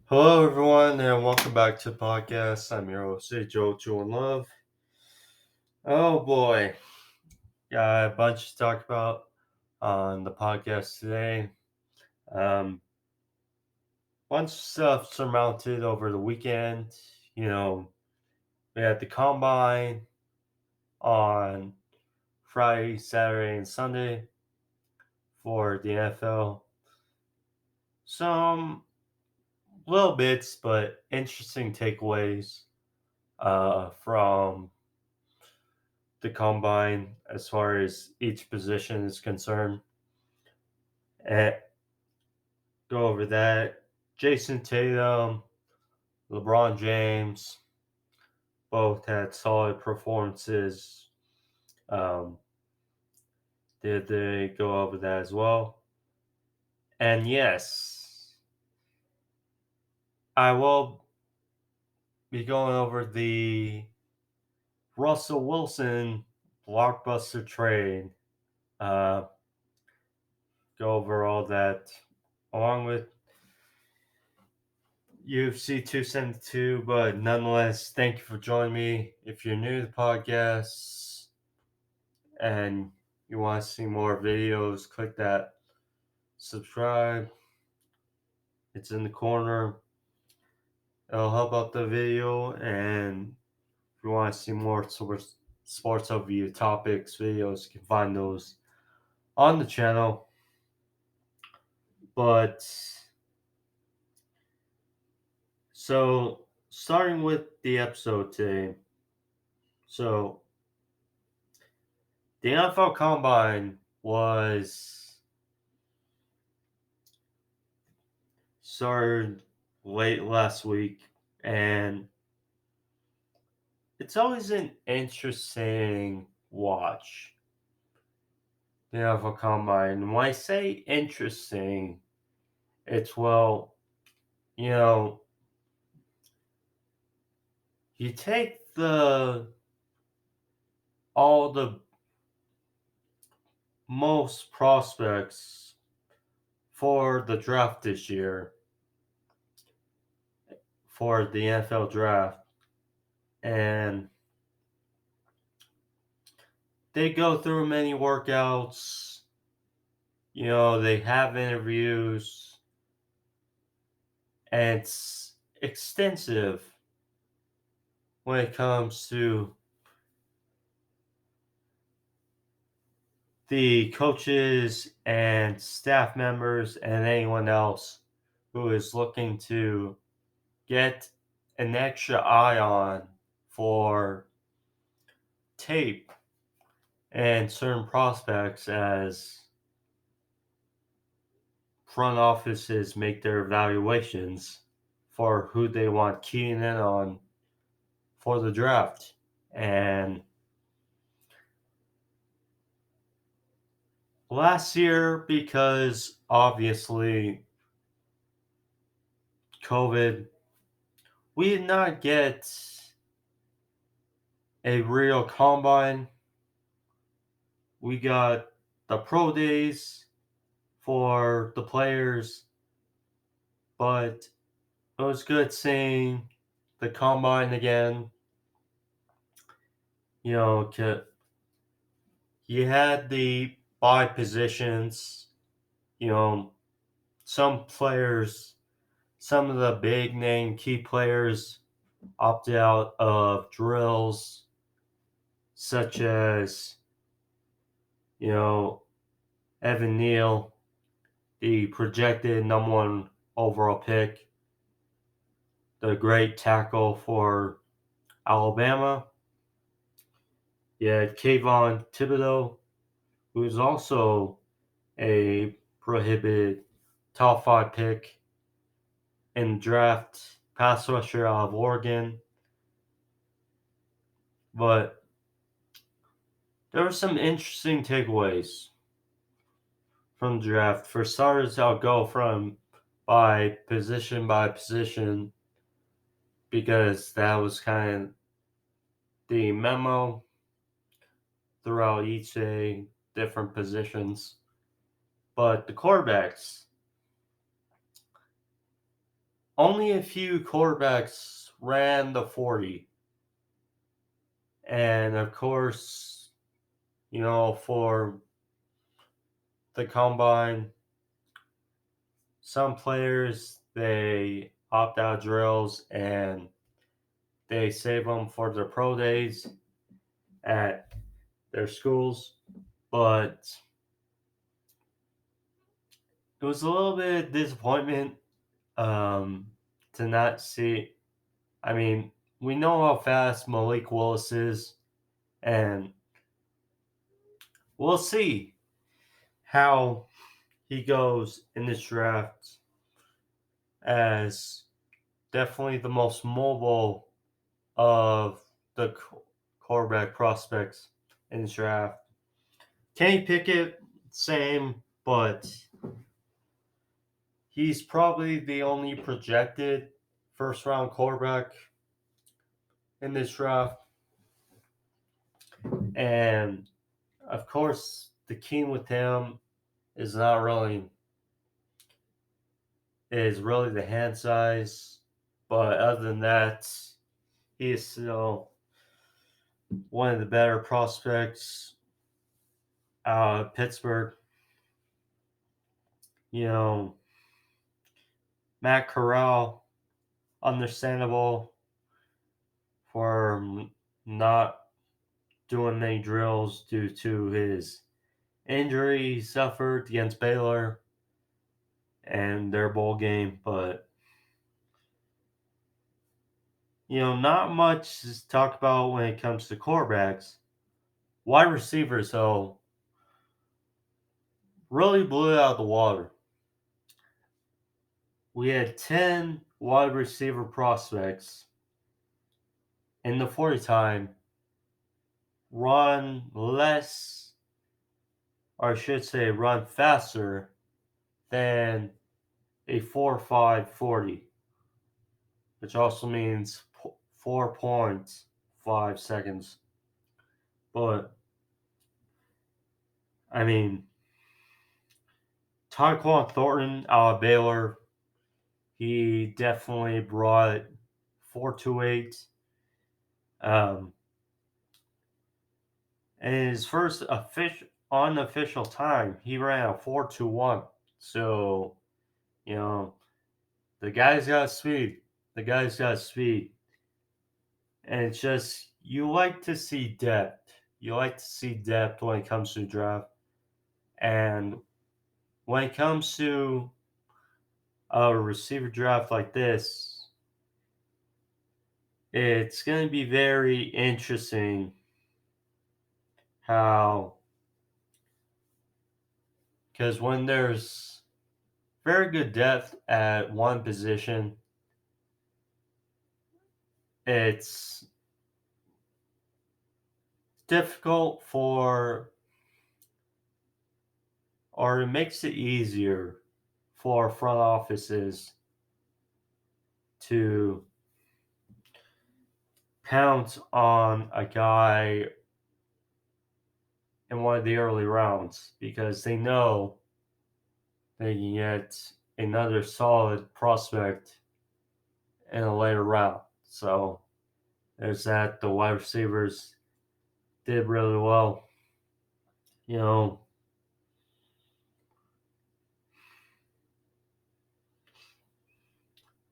Hello, everyone, and welcome back to the podcast. I'm your host, Ajoe21love. Oh boy, got a bunch to talk about on the podcast today. Um, Bunch of stuff surmounted over the weekend. You know, we had the combine on Friday, Saturday, and Sunday for the NFL. Some little bits, but interesting takeaways from the combine as far as each position is concerned. And go over that. Jayson Tatum, LeBron James, both had solid performances. Um, did they go over that as well? And yes, I will be going over the Russell Wilson blockbuster trade. Uh, go over all that along with UFC 272, but nonetheless, thank you for joining me. If you're new to the podcast and you want to see more videos, click that subscribe. It's in the corner. It'll help out the video. And if you want to see more sports overview topics videos, you can find those on the channel. But so starting with the episode today. So the NFL Combine was started late last week, and it's always an interesting watch. The NFL Combine. When I say interesting, it's you know, you take all the most prospects for the draft this year for the NFL draft, and they go through many workouts. They have interviews, and it's extensive when it comes to the coaches and staff members and anyone else who is looking to get an extra eye on for tape and certain prospects as front offices make their evaluations for who they want keying in on for the draft. And last year, because obviously COVID, we did not get a real combine. We got the pro days for the players, but it was good seeing the combine again. You know, you had the by positions, you know, some players, some of the big name key players opted out of drills, such as, you know, Evan Neal, the projected number one overall pick, the great tackle for Alabama. You had Kayvon Thibodeau, who is also a prohibited top 5 pick in the draft, pass rusher out of Oregon. But there were some interesting takeaways from the draft. For starters, I'll go from by position because that was kind of the memo throughout each day, different positions. But the quarterbacks, only a few quarterbacks ran the 40. And of course, for the combine, some players they opt out drills and they save them for their pro days at their schools. But it was a little bit disappointment to not see. I mean, we know how fast Malik Willis is, and we'll see how he goes in this draft as definitely the most mobile of the quarterback prospects in this draft. Kenny Pickett, same, but he's probably the only projected first round quarterback in this draft. And of course, the key with him is really the hand size. But other than that, he is still one of the better prospects out of Pittsburgh. Matt Corral, understandable for not doing any drills due to his injury he suffered against Baylor and their bowl game, but not much to talk about when it comes to quarterbacks. Wide receivers, though, really blew it out of the water. We had 10 wide receiver prospects in the 40 time run less, or I should say run faster than a 4.5 40, which also means 4.5 seconds. But I mean, Tyquan Thornton out of Baylor, he definitely brought 4.28. In his first unofficial time, he ran a 4.21. So, the guy's got speed. The guy's got speed. And it's just, you like to see depth. You like to see depth when it comes to draft. And when it comes to a receiver draft like this, it's going to be very interesting because when there's very good depth at one position, it's difficult or it makes it easier for front offices to pounce on a guy in one of the early rounds because they know they can get another solid prospect in a later round. So there's that. The wide receivers did really well.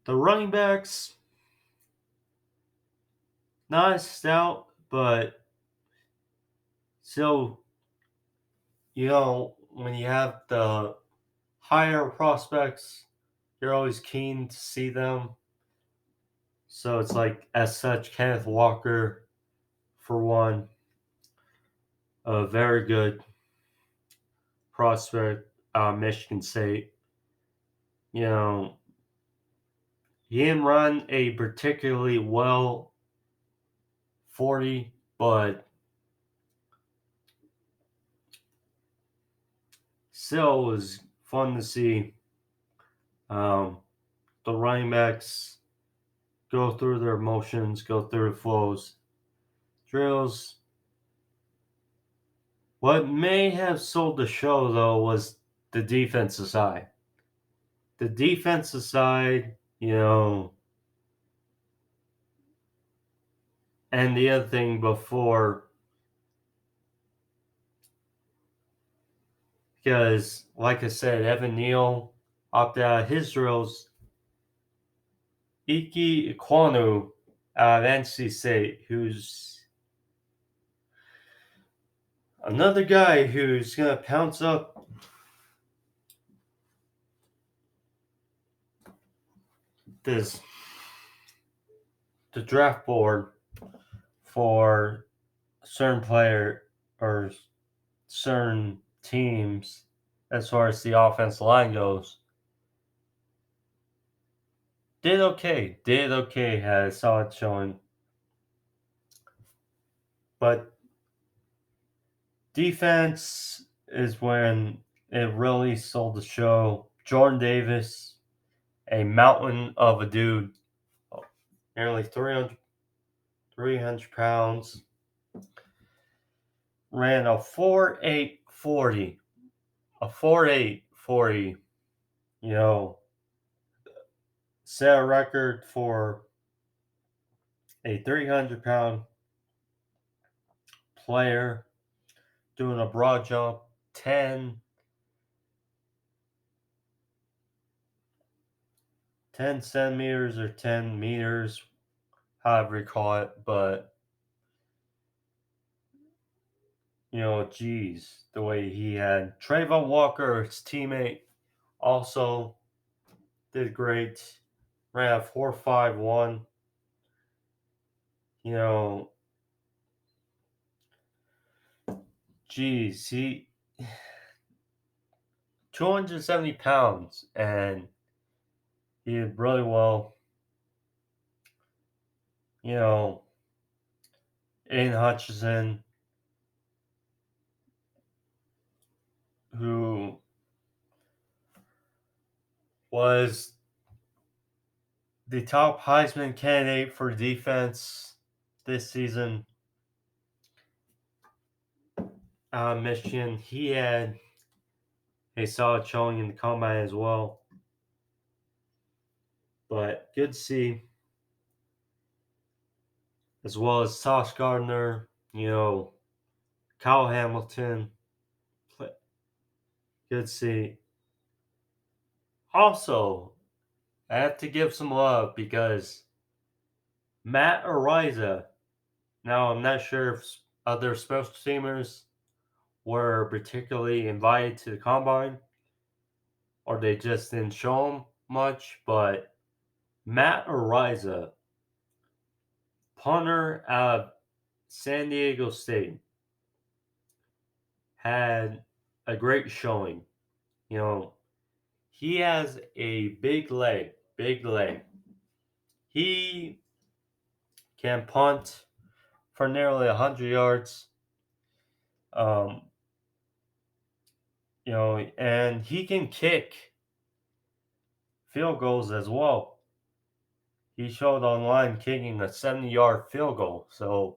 The running backs, not as stout, but still, when you have the higher prospects, you're always keen to see them. So it's like, as such, Kenneth Walker, for one, a very good prospect out of Michigan State. He didn't run a particularly well 40, but still it was fun to see the running backs go through their motions, go through the flows, drills. What may have sold the show, though, was the defensive side. The defensive side, You know, and the other thing before, because like I said, Evan Neal opted out of his drills. Ike Ekwonu out of NC State, who's another guy who's going to pounce up this the draft board for certain player or certain teams as far as the offense line goes. Did okay, had a solid showing. But defense is when it really sold the show. Jordan Davis, a mountain of a dude, nearly 300 pounds, ran a 4.840. A 4.840, you know, set a record for a 300-pound player doing a broad jump, 10 centimeters or 10 meters, however you call it. But, geez, the way he had Trayvon Walker, his teammate, also did great. Ran a 4.51. You know, geez, he 270 pounds, and he did really well. Aiden Hutchinson, who was the top Heisman candidate for defense this season out of Michigan, he had a solid showing in the combine as well. But good to see. As well as Sauce Gardner, Kyle Hamilton. Good to see. Also, I have to give some love because Matt Ariza, now I'm not sure if other special teamers were particularly invited to the combine or they just didn't show them much, but Matt Ariza, punter out of San Diego State, had a great showing. He has a big leg, big leg. He can punt for nearly 100 yards. Um, and he can kick field goals as well. He showed online kicking a 70-yard field goal. So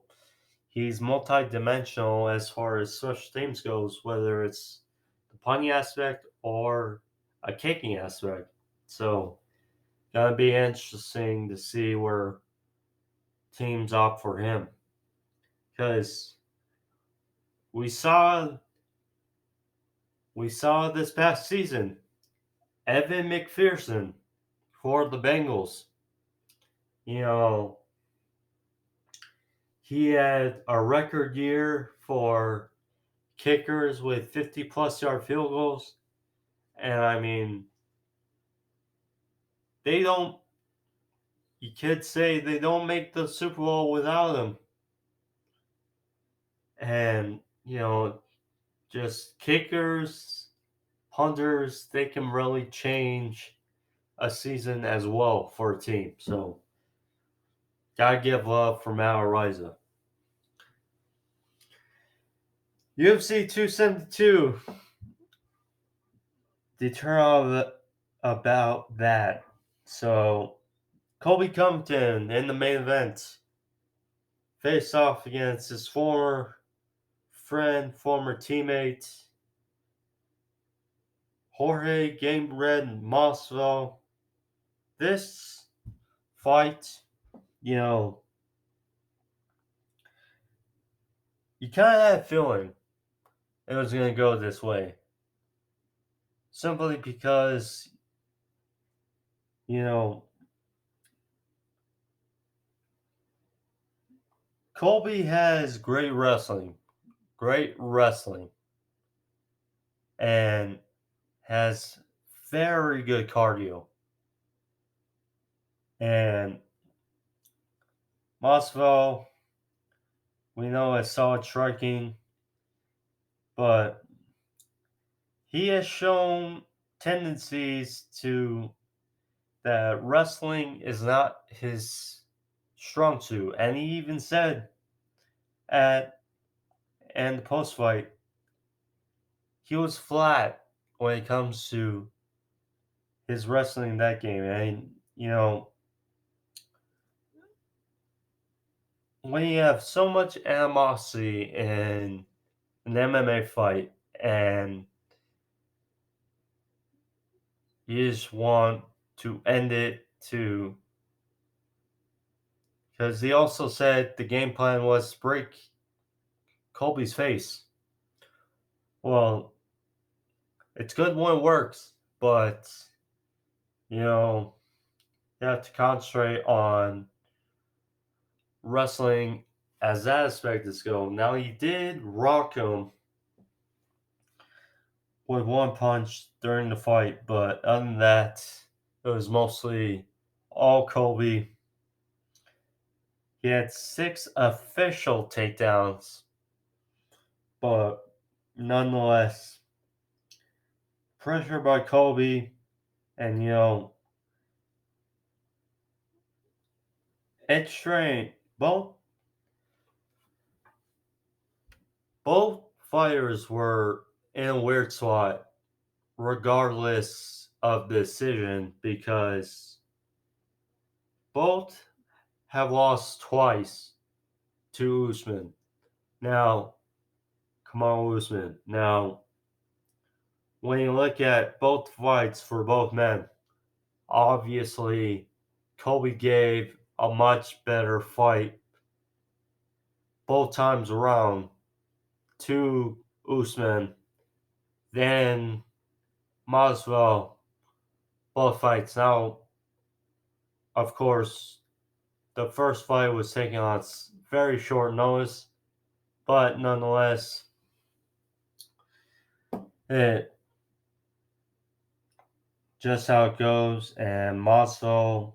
he's multi-dimensional as far as special teams goes, whether it's the punting aspect or a kicking aspect. So gonna be interesting to see where teams opt for him. Because we saw this past season Evan McPherson for the Bengals. He had a record year for kickers with 50-plus yard field goals. And I mean, you could say they don't make the Super Bowl without him. And, just kickers, punters, they can really change a season as well for a team. So, gotta give love for Matt Ariza. UFC 272. The turnout about that. So, Colby Covington in the main event faced off against his former friend, former teammate, Jorge Game Red Masvidal. This fight, you know, you kind of had a feeling it was going to go this way. Simply because, you know, Colby has great wrestling, and has very good cardio. And Masvidal, we know has solid striking, but he has shown tendencies to that wrestling is not his strong suit. And he even said at and post fight he was flat when it comes to his wrestling in that game. And when you have so much animosity in an MMA fight and you just want to end it to because he also said the game plan was to break Colby's face. Well, it's good when it works, but you know, you have to concentrate on wrestling as that aspect is go. Now he did rock him with one punch during the fight, but other than that, it was mostly all Colby. He had 6 official takedowns, but nonetheless, pressure by Colby, and it's strange. Both fighters were in a weird spot, regardless of the decision, because both have lost twice to Usman. Now, Kamal Usman. Now, when you look at both fights for both men, obviously Colby gave a much better fight both times around to Usman than Masvidal both fights. Now, of course, the first fight was taken on very short notice, but nonetheless, it just how it goes. And Masvidal,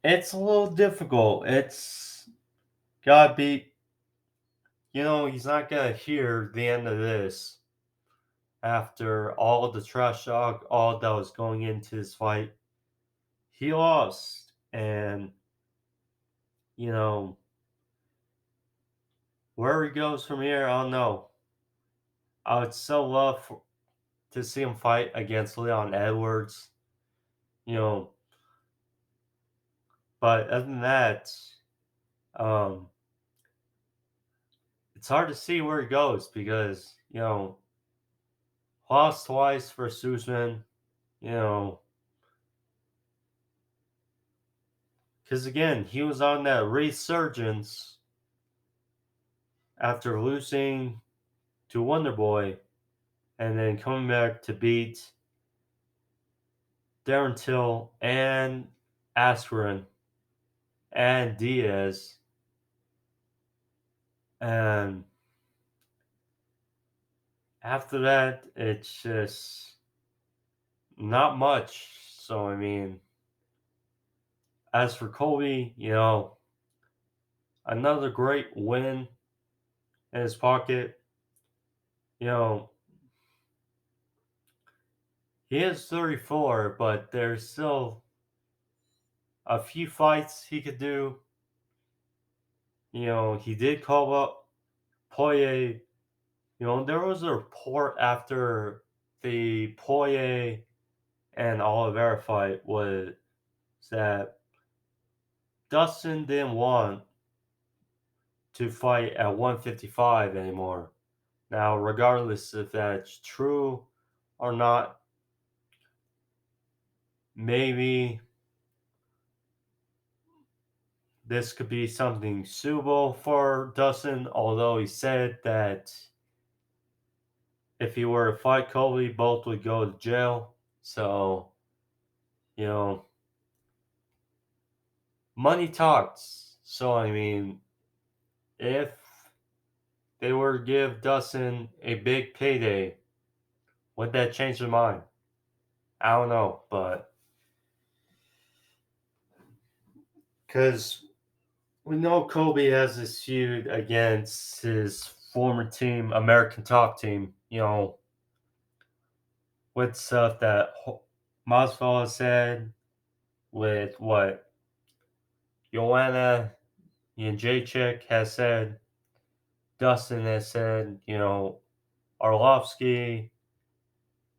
it's a little difficult. It's gotta be, he's not gonna hear the end of this after all the trash talk, all that was going into this fight. He lost, and you know where he goes from here, I don't know. I would so love to see him fight against Leon Edwards, you know, but other than that, um, it's hard to see where he goes because lost twice for Usman, you know, because again he was on that resurgence after losing to Wonder Boy and then coming back to beat Darren Till and Askren and Diaz. And after that, it's just not much. So, I mean, as for Colby, another great win in his pocket. You know, he is 34, but there's still a few fights he could do. He did call up Poirier. There was a report after the Poirier and Oliveira fight was that Dustin didn't want to fight at 155 anymore. Now, regardless if that's true or not, maybe this could be something suitable for Dustin, although he said that if he were to fight Kobe, both would go to jail. So, you know, money talks. So, I mean, if they were to give Dustin a big payday, would that change their mind? I don't know, but because we know Kobe has this feud against his former team, American Top Team, with stuff that Masvidal said, with what Joanna Jędrzejczyk has said, Dustin has said, Arlovsky,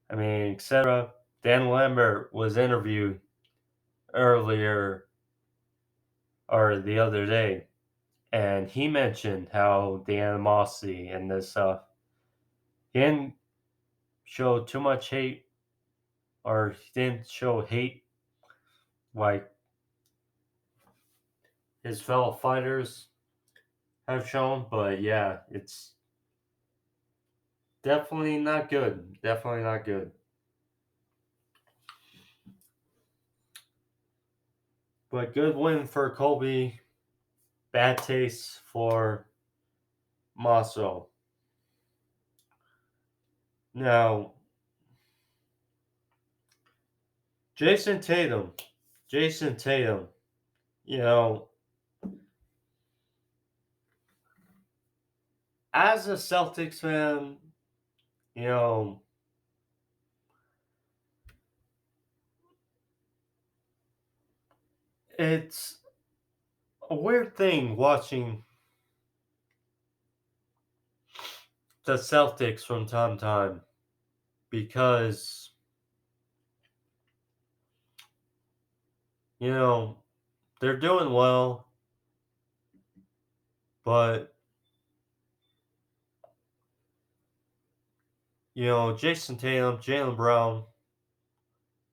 etc. Dan Lambert was interviewed earlier or the other day, and he mentioned how the animosity and this stuff. He didn't show too much hate, or he didn't show hate like his fellow fighters have shown, but yeah, it's definitely not good. Definitely not good. But good win for Colby. Bad taste for Maso. Now, Jayson Tatum. Jayson Tatum. You know, as a Celtics fan, you know, it's a weird thing watching the Celtics from time to time because, you know, they're doing well, but, Jason Tatum, Jaylen Brown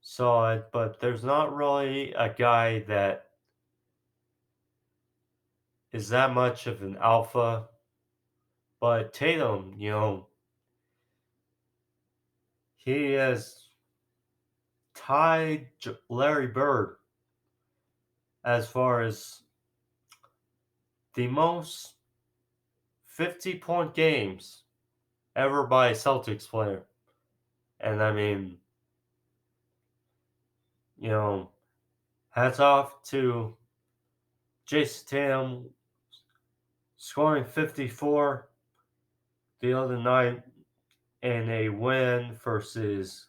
saw it, but there's not really a guy that is that much of an alpha. But Tatum, he has tied Larry Bird as far as the most 50-point games ever by a Celtics player. And I mean, you know, hats off to Jayson Tatum scoring 54 the other night in a win versus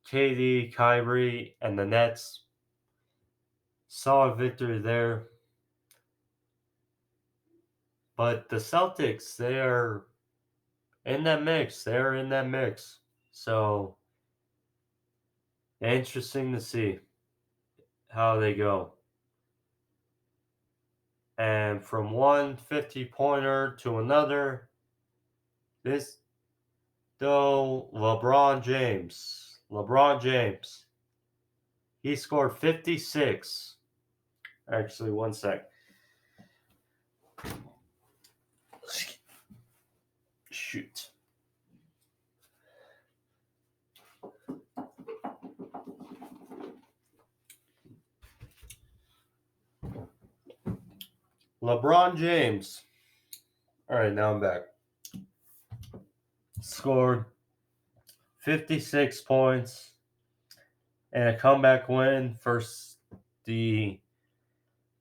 KD, Kyrie, and the Nets. Solid victory there. But the Celtics, they are in that mix. They're in that mix. So interesting to see how they go. And from one 50-pointer to another, this though LeBron James. LeBron James. He scored 56. Actually, one sec. Shoot. LeBron James. All right, now I'm back. Scored 56 points and a comeback win versus the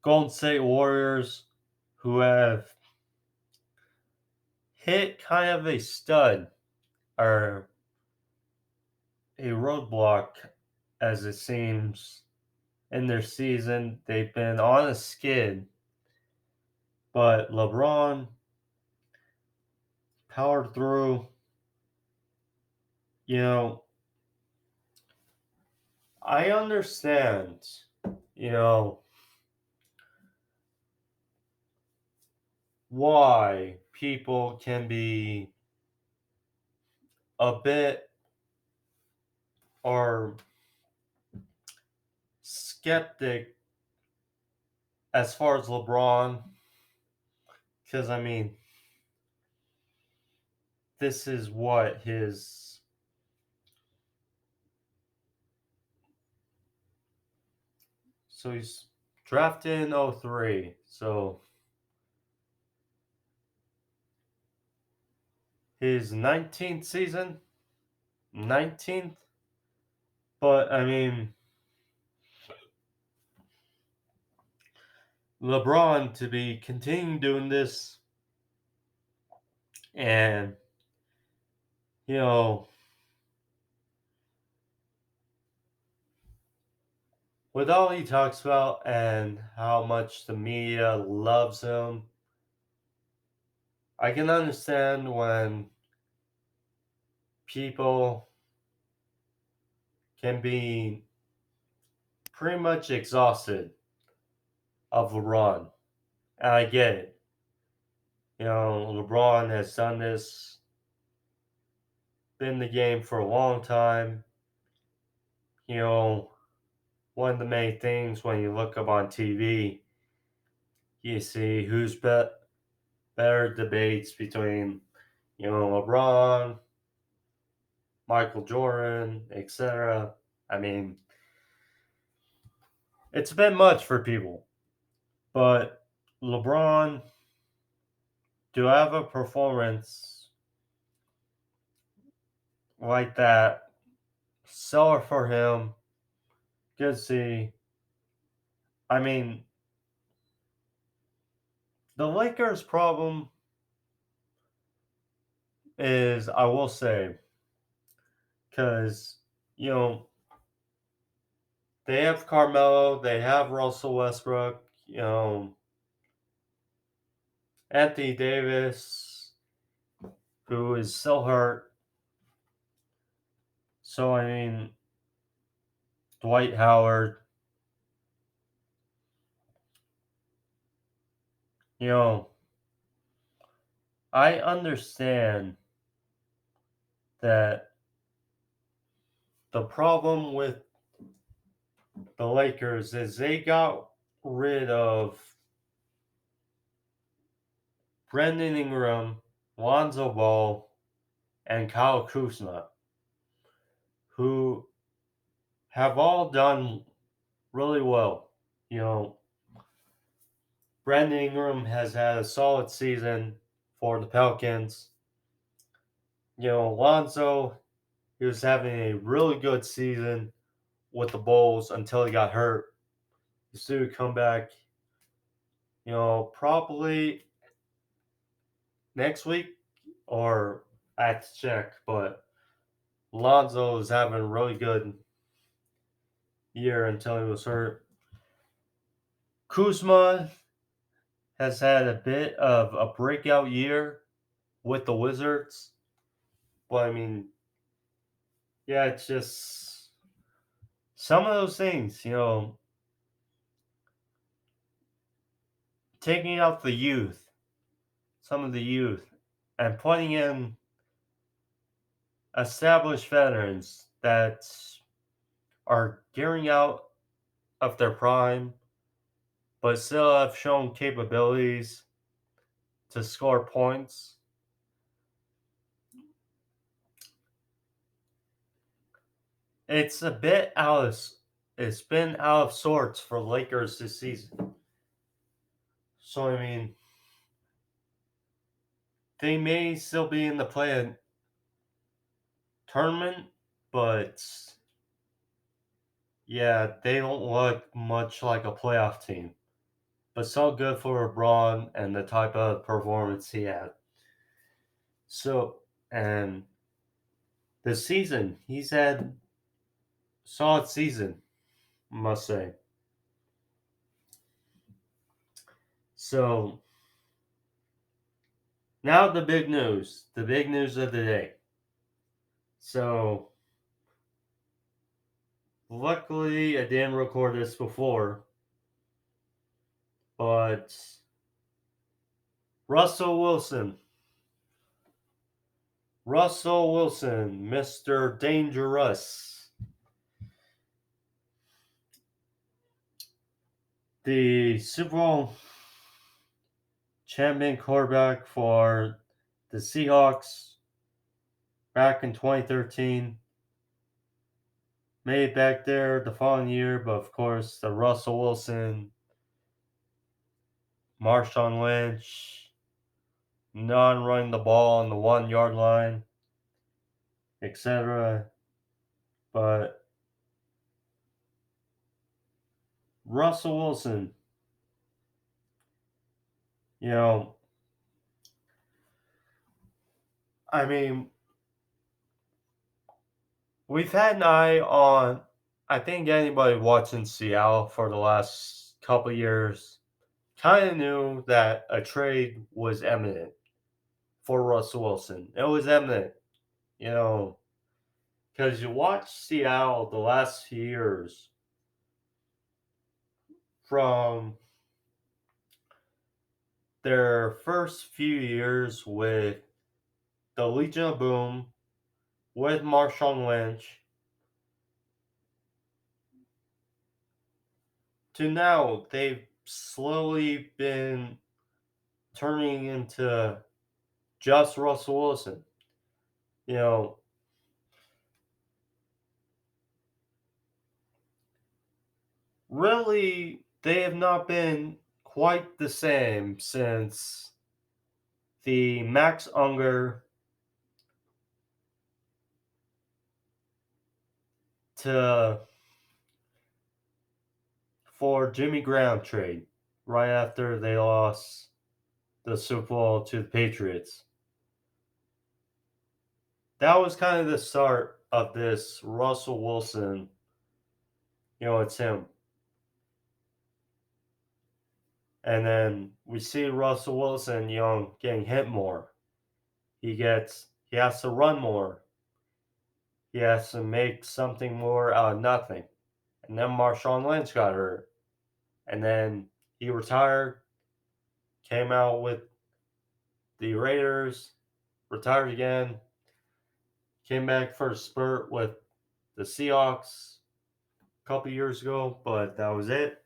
Golden State Warriors, who have hit kind of a stud or a roadblock, as it seems, in their season. They've been on a skid, but LeBron powered through. You know, I understand, you know, why people can be a bit or skeptic as far as LeBron, because I mean, this is what his. So he's drafted in 03. So his 19th season? 19th? But I mean, LeBron to be continuing doing this and, you know, with all he talks about and how much the media loves him, I can understand when people can be pretty much exhausted of LeBron. And I get it. You know, LeBron has done this, been in the game for a long time. You know, one of the main things when you look up on TV, you see who's better debates between, you know, LeBron, Michael Jordan, etc. I mean, it's a bit much for people. But LeBron, to have a performance like that, stellar for him, good to see. I mean, the Lakers' problem is, I will say, because, you know, they have Carmelo, they have Russell Westbrook, you know, Anthony Davis, who is still hurt. So, I mean, Dwight Howard, you know, I understand that the problem with the Lakers is they got rid of Brendan Ingram, Lonzo Ball, and Kyle Kuzma, who have all done really well. You know, Brendan Ingram has had a solid season for the Pelicans. You know, Lonzo, he was having a really good season with the Bulls until he got hurt. He's due to come back, you know, probably next week, or I have to check, but Lonzo is having a really good year until he was hurt. Kuzma has had a bit of a breakout year with the Wizards, but I mean, yeah, it's just some of those things, you know, taking out the youth, some of the youth, and putting in established veterans that are gearing out of their prime, but still have shown capabilities to score points. It's a bit out of it's been out of sorts for Lakers this season. So I mean, they may still be in the play tournament, but yeah, they don't look much like a playoff team. But so good for LeBron and the type of performance he had. So, and this season, he's had a solid season, I must say. So, now the big news of the day. So, luckily, I didn't record this before, but Russell Wilson, Mr. Dangerous, the Super Bowl champion quarterback for the Seahawks back in 2013. Made it back there the following year, but of course, the Russell Wilson, Marshawn Lynch, non running the ball on the 1 yard line, etc. But Russell Wilson, you know, I mean, we've had an eye on, I think anybody watching Seattle for the last couple years kind of knew that a trade was imminent for Russell Wilson. It was imminent, you know, because you watch Seattle the last few years from their first few years with the Legion of Boom, with Marshawn Lynch, to now they've slowly been turning into just Russell Wilson. You know, really, they have not been quite the same since the Max Unger to for Jimmy Graham trade right after they lost the Super Bowl to the Patriots. That was kind of the start of this Russell Wilson. You know, it's him. And then we see Russell Wilson, you know, getting hit more. He has to run more. He has to make something more out of nothing. And then Marshawn Lynch got hurt. And then he retired, came out with the Raiders, retired again, came back for a spurt with the Seahawks a couple years ago, but that was it,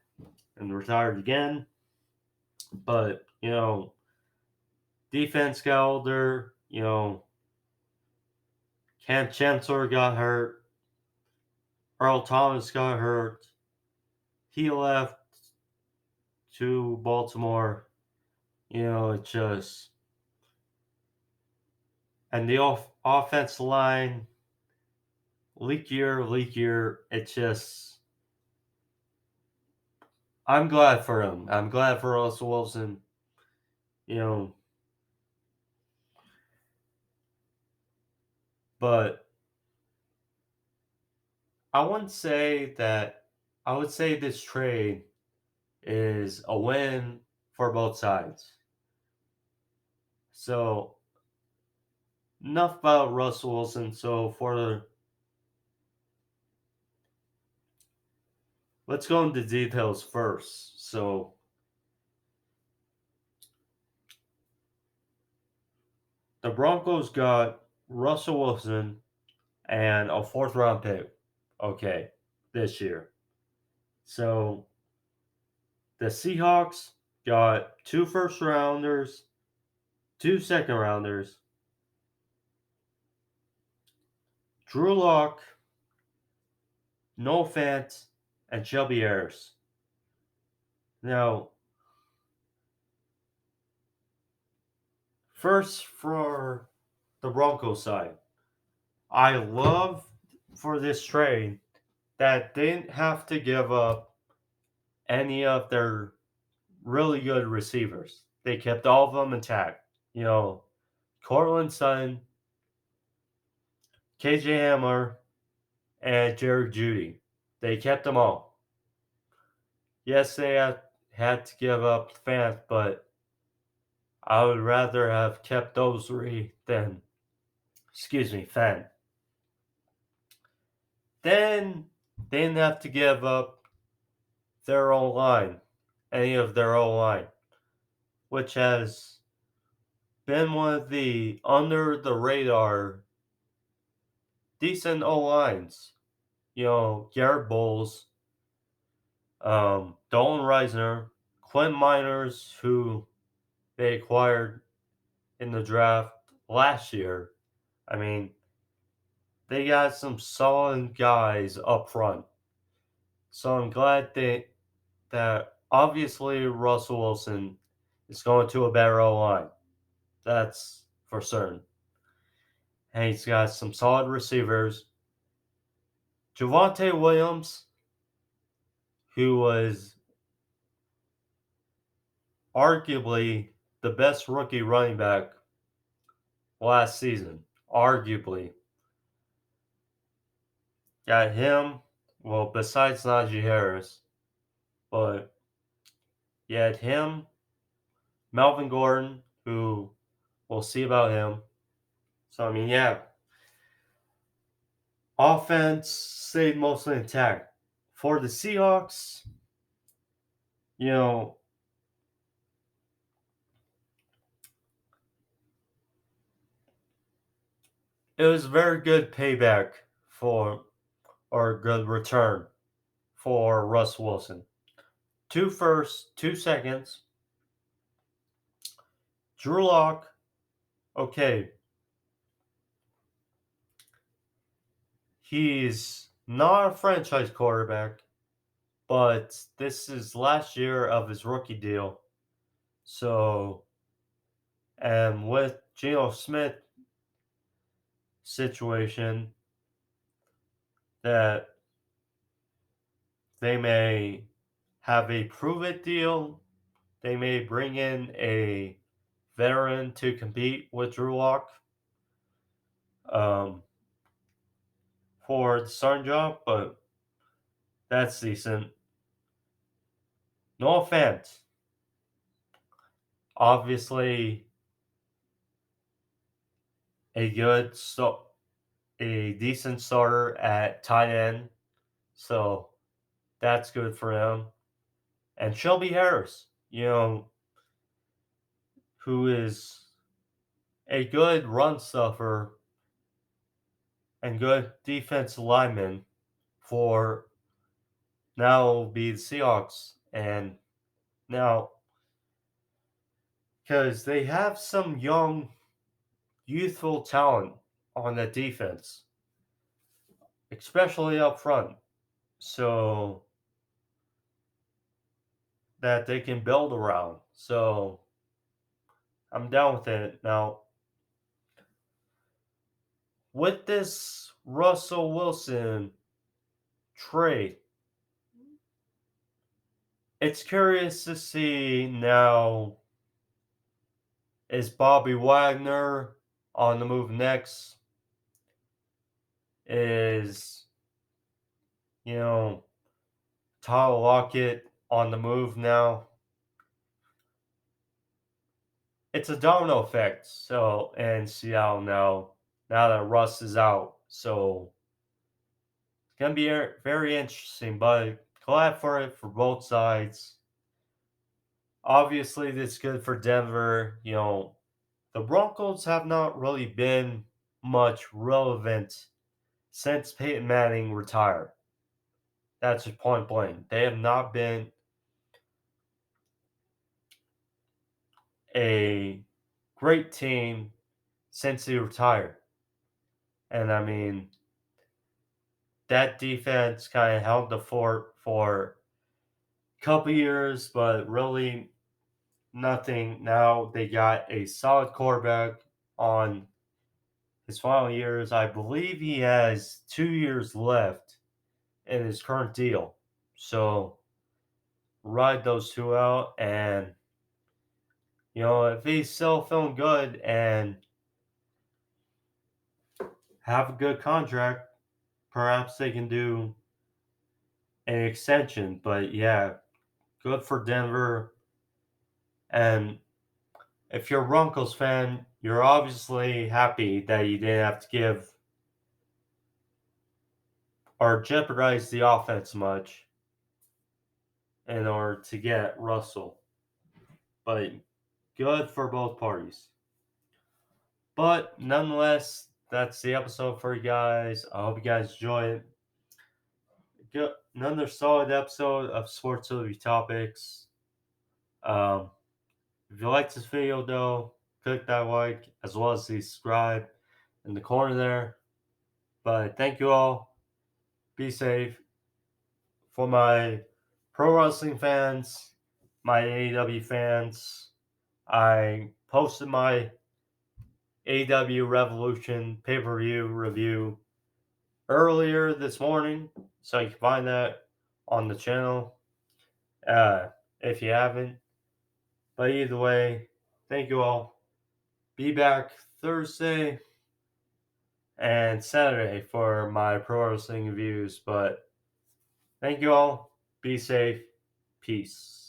and retired again. But, you know, defense got older, you know, Cam Chancellor got hurt, Earl Thomas got hurt, he left to Baltimore, you know, it just, and the offense line, leak year, it just, I'm glad for him. I'm glad for Russell Wilson, you know, but I wouldn't say that, I would say this trade is a win for both sides. So, enough about Russell Wilson. So, let's go into details first. So, the Broncos got Russell Wilson and a 4th round pick. Okay, this year. So, the Seahawks got 2 first rounders, 2 second rounders, Drew Lock, Noah Fant, and Shelby Harris. Now, first for the Broncos side, I love for this trade that they didn't have to give up any of their really good receivers. They kept all of them intact. You know, Cortland Sutton, KJ Hamler, and Jerry Judy. They kept them all. Yes, they had to give up Fant, but I would rather have kept those 3 than, Fant. Then they didn't have to give up their own line, any of their own line, which has been one of the under the radar decent O lines. You know, Garrett Bowles, Dolan Reisner, Quinn Miners, who they acquired in the draft last year. I mean, they got some solid guys up front. So I'm glad that obviously Russell Wilson is going to a better O line. That's for certain. And he's got some solid receivers. Javonte Williams, who was arguably the best rookie running back last season, arguably. Got him, well, besides Najee Harris, but you had him, Melvin Gordon, who we'll see about him. So, I mean, yeah, offense stayed mostly intact. For the Seahawks, you know, it was very good payback for, or good return for Russ Wilson. 2 firsts, 2 seconds. Drew Lock, okay, he's not a franchise quarterback, but this is last year of his rookie deal. So, and with Geno Smith situation, that they may have a prove it deal. They may bring in a veteran to compete with Drew Lock um, for the starting job, but that's decent. No offense. Obviously, a good, a decent starter at tight end, so that's good for him. And Shelby Harris, who is a good run stuffer and good defense lineman for now be the Seahawks. And now, because they have some young, youthful talent on that defense, especially up front, so that they can build around. So I'm down with it. Now, with this Russell Wilson trade, it's curious to see now, is Bobby Wagner on the move next? Is, you know, Tyler Lockett on the move now? It's a domino effect. So, in Seattle now that Russ is out. So, it's going to be very interesting, but glad for it for both sides. Obviously, this is good for Denver. The Broncos have not really been much relevant since Peyton Manning retired. That's just point blank. They have not been a great team since he retired. And I mean, that defense kind of held the fort for a couple years, but really nothing. Now they got a solid quarterback on his final years. I believe he has 2 years left in his current deal. So ride those two out, and if he's still feeling good and have a good contract, perhaps they can do an extension. But yeah, good for Denver. And if you're a Broncos fan, you're obviously happy that you didn't have to give or jeopardize the offense much in order to get Russell. But good for both parties. But nonetheless, that's the episode for you guys. I hope you guys enjoy it. another solid episode of Sports Review Topics. Um, if you like this video, though, click that like as well as the subscribe in the corner there. But thank you all. Be safe. For my pro wrestling fans, my AEW fans, I posted my AEW Revolution pay-per-view review earlier this morning, so you can find that on the channel if you haven't. But either way, thank you all. Be back Thursday and Saturday for my pro wrestling reviews. But thank you all. Be safe. Peace.